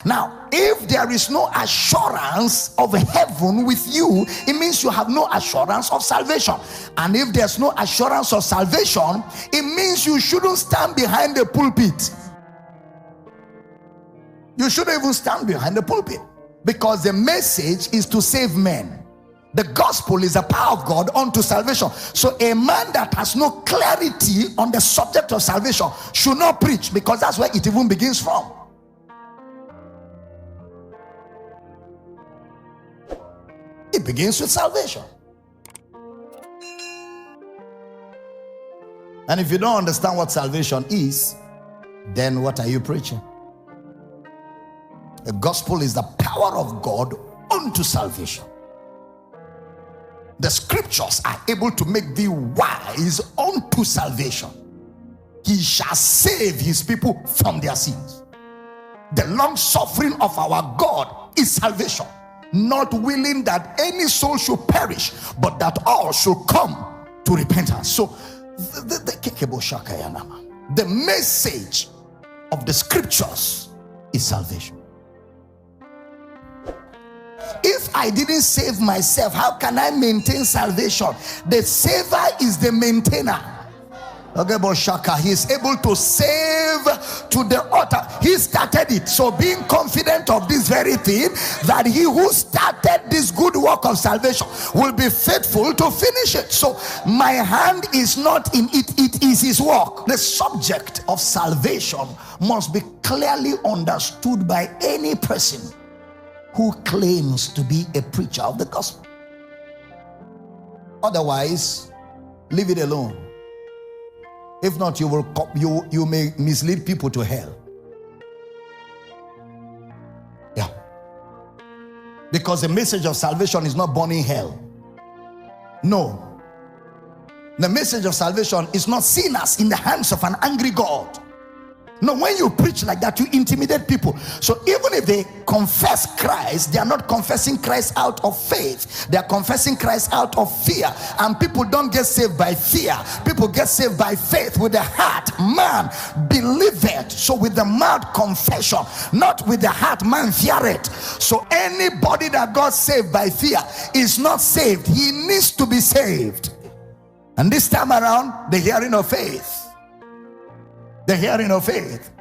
Now, if there is no assurance of heaven with you, it means you have no assurance of salvation. And if there's no assurance of salvation, it means you shouldn't stand behind the pulpit. You shouldn't even stand behind the pulpit, because the message is to save men. The gospel is the power of God unto salvation. So a man that has no clarity on the subject of salvation should not preach, because that's where it even begins from. It begins with salvation. And if you don't understand what salvation is, then what are you preaching? The gospel is the power of God unto salvation. The scriptures are able to make thee wise unto salvation. He shall save his people from their sins. The long suffering of our God is salvation, not willing that any soul should perish, but that all should come to repentance. So the message of the scriptures is salvation. If I didn't save myself, how can I maintain salvation? The saver is the maintainer. He is able to save to the utter. He started it. So being confident of this very thing, that he who started this good work of salvation will be faithful to finish it. So my hand is not in it, it is his work. The subject of salvation must be clearly understood by any person who claims to be a preacher of the gospel. Otherwise, leave it alone. If not, you may mislead people to hell. Yeah. Because the message of salvation is not burning hell. No. The message of salvation is not sinners in the hands of an angry God. No, when you preach like that, you intimidate people. So even if they confess Christ, they are not confessing Christ out of faith. They are confessing Christ out of fear. And people don't get saved by fear. People get saved by faith with the heart. Man believeth. So with the mouth confession, not with the heart man feareth. So anybody that got saved by fear is not saved. He needs to be saved. And this time around, the hearing of faith. The hearing of faith.